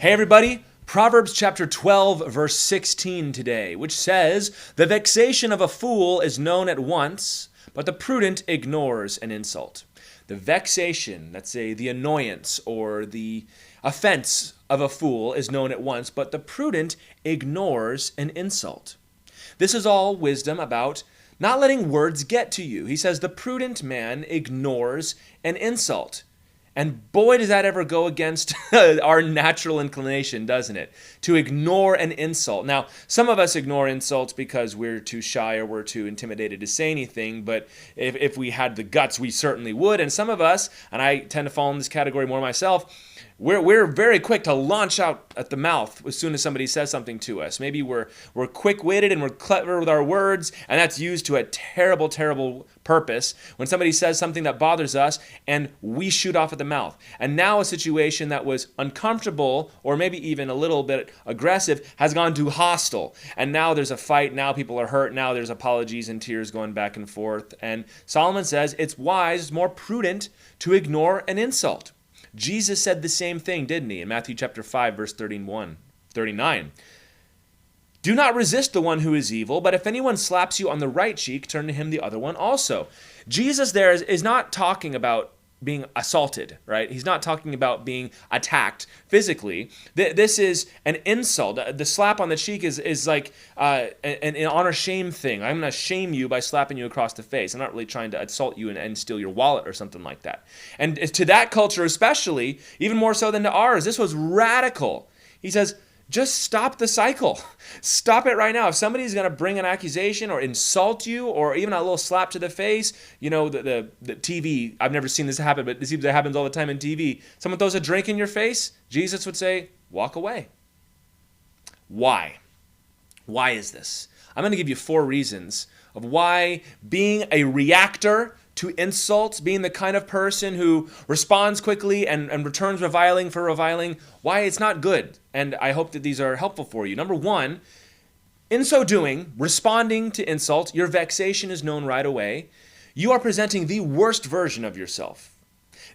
Hey everybody, Proverbs chapter 12 verse 16 today, which says, "The vexation of a fool is known at once, but the prudent ignores an insult." The vexation, let's say the annoyance or the offense of a fool is known at once, but the prudent ignores an insult. This is all wisdom about not letting words get to you. He says the prudent man ignores an insult. And boy, does that ever go against our natural inclination, doesn't it? To ignore an insult. Now, some of us ignore insults because we're too shy or we're too intimidated to say anything, but if we had the guts, we certainly would. And some of us, and I tend to fall in this category more myself, we're very quick to launch out at the mouth as soon as somebody says something to us. Maybe we're quick-witted and we're clever with our words, and that's used to a terrible, terrible purpose when somebody says something that bothers us and we shoot off at the mouth. And now a situation that was uncomfortable or maybe even a little bit aggressive has gone to hostile. And now there's a fight. Now people are hurt. Now there's apologies and tears going back and forth. And Solomon says it's wise, more prudent to ignore an insult. Jesus said the same thing, didn't he? In Matthew chapter 5, verse 39. "Do not resist the one who is evil, but if anyone slaps you on the right cheek, turn to him the other one also." Jesus there is not talking about being assaulted, right? He's not talking about being attacked physically. This is an insult. The slap on the cheek is like an honor shame thing. I'm going to shame you by slapping you across the face. I'm not really trying to assault you and steal your wallet or something like that. And to that culture especially, even more so than to ours, this was radical. He says, just stop the cycle. Stop it right now. If somebody's going to bring an accusation or insult you or even a little slap to the face, you know, the TV, I've never seen this happen, but it seems it happens all the time in TV. Someone throws a drink in your face, Jesus would say, walk away. Why? Why is this? I'm going to give you 4 reasons of why being a reactor to insults, being the kind of person who responds quickly and returns reviling for reviling, why it's not good. And I hope that these are helpful for you. Number 1, in so doing, responding to insults, your vexation is known right away. You are presenting the worst version of yourself.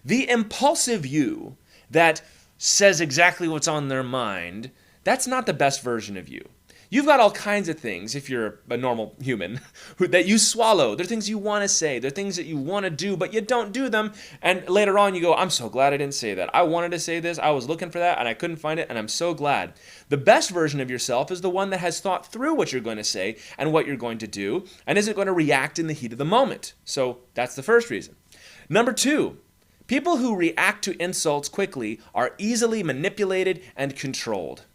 The impulsive you that says exactly what's on their mind, that's not the best version of you. You've got all kinds of things, if you're a normal human, that you swallow. There are things you want to say. There are things that you want to do, but you don't do them. And later on you go, I'm so glad I didn't say that. I wanted to say this. I was looking for that, and I couldn't find it, and I'm so glad. The best version of yourself is the one that has thought through what you're going to say and what you're going to do and isn't going to react in the heat of the moment. So that's the first reason. Number 2, people who react to insults quickly are easily manipulated and controlled.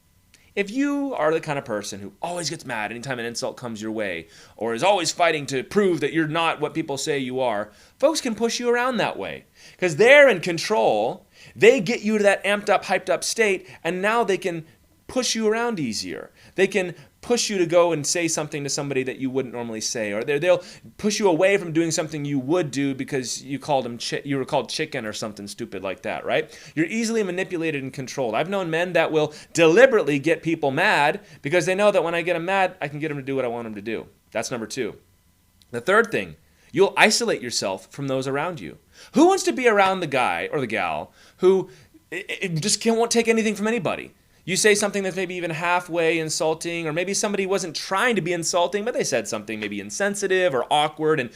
If you are the kind of person who always gets mad anytime an insult comes your way or is always fighting to prove that you're not what people say you are, folks can push you around that way because they're in control. They get you to that amped up, hyped up state, and now they can push you around easier. They can push you to go and say something to somebody that you wouldn't normally say, or they'll push you away from doing something you would do because you were called chicken or something stupid like that, right? You're easily manipulated and controlled. I've known men that will deliberately get people mad because they know that when I get them mad, I can get them to do what I want them to do. That's number 2. The third thing, you'll isolate yourself from those around you. Who wants to be around the guy or the gal who just won't take anything from anybody? You say something that's maybe even halfway insulting, or maybe somebody wasn't trying to be insulting, but they said something maybe insensitive or awkward, and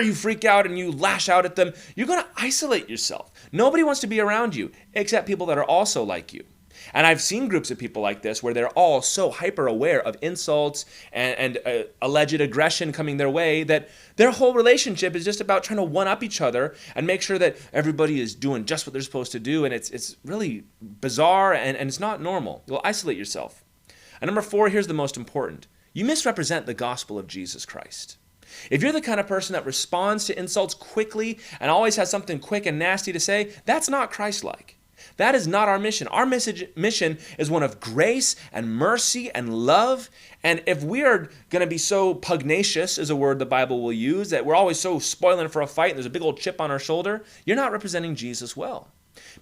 you freak out and you lash out at them. You're going to isolate yourself. Nobody wants to be around you except people that are also like you. And I've seen groups of people like this where they're all so hyper aware of insults and alleged aggression coming their way that their whole relationship is just about trying to one-up each other and make sure that everybody is doing just what they're supposed to do. And it's really bizarre and it's not normal. You'll isolate yourself. And number 4, here's the most important. You misrepresent the gospel of Jesus Christ. If you're the kind of person that responds to insults quickly and always has something quick and nasty to say, that's not Christ-like. That is not our mission. Our mission is one of grace and mercy and love. And if we are going to be so pugnacious, is a word the Bible will use, that we're always so spoiling for a fight and there's a big old chip on our shoulder, you're not representing Jesus well.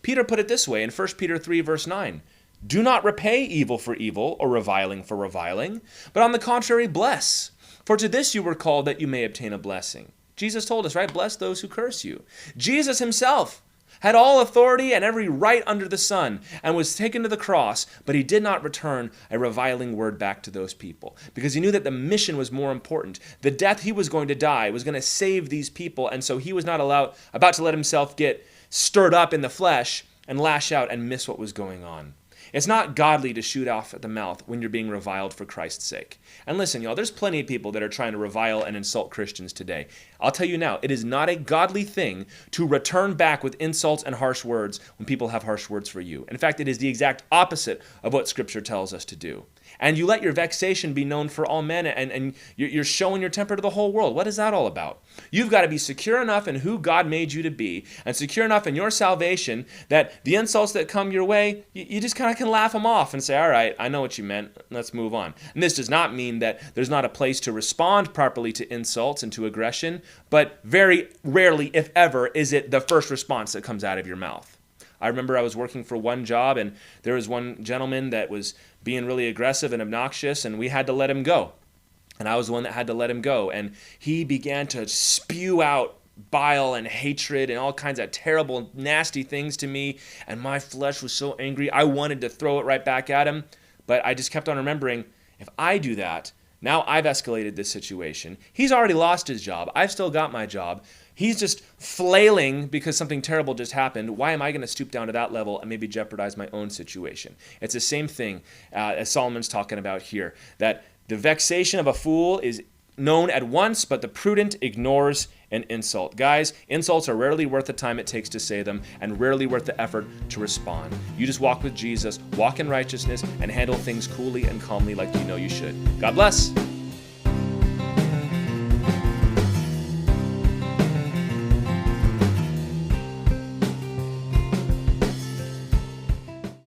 Peter put it this way in 1 Peter 3, verse 9. "Do not repay evil for evil or reviling for reviling, but on the contrary bless. For to this you were called that you may obtain a blessing." Jesus told us, right? Bless those who curse you. Jesus himself had all authority and every right under the sun, and was taken to the cross, but he did not return a reviling word back to those people because he knew that the mission was more important. The death he was going to die was going to save these people, and so he was not about to let himself get stirred up in the flesh and lash out and miss what was going on. It's not godly to shoot off at the mouth when you're being reviled for Christ's sake. And listen, y'all, there's plenty of people that are trying to revile and insult Christians today. I'll tell you now, it is not a godly thing to return back with insults and harsh words when people have harsh words for you. In fact, it is the exact opposite of what Scripture tells us to do. And you let your vexation be known for all men, and you're showing your temper to the whole world. What is that all about? You've got to be secure enough in who God made you to be, and secure enough in your salvation that the insults that come your way, you just kind of can laugh them off and say, all right, I know what you meant. Let's move on. And this does not mean that there's not a place to respond properly to insults and to aggression, but very rarely, if ever, is it the first response that comes out of your mouth. I remember I was working for one job, and there was one gentleman that was being really aggressive and obnoxious, and we had to let him go. And I was the one that had to let him go. And he began to spew out bile and hatred and all kinds of terrible, nasty things to me. And my flesh was so angry, I wanted to throw it right back at him. But I just kept on remembering, if I do that, now I've escalated this situation. He's already lost his job. I've still got my job. He's just flailing because something terrible just happened. Why am I going to stoop down to that level and maybe jeopardize my own situation? It's the same thing as Solomon's talking about here, that the vexation of a fool is known at once, but the prudent ignores an insult. Guys, insults are rarely worth the time it takes to say them and rarely worth the effort to respond. You just walk with Jesus, walk in righteousness, and handle things coolly and calmly like you know you should. God bless.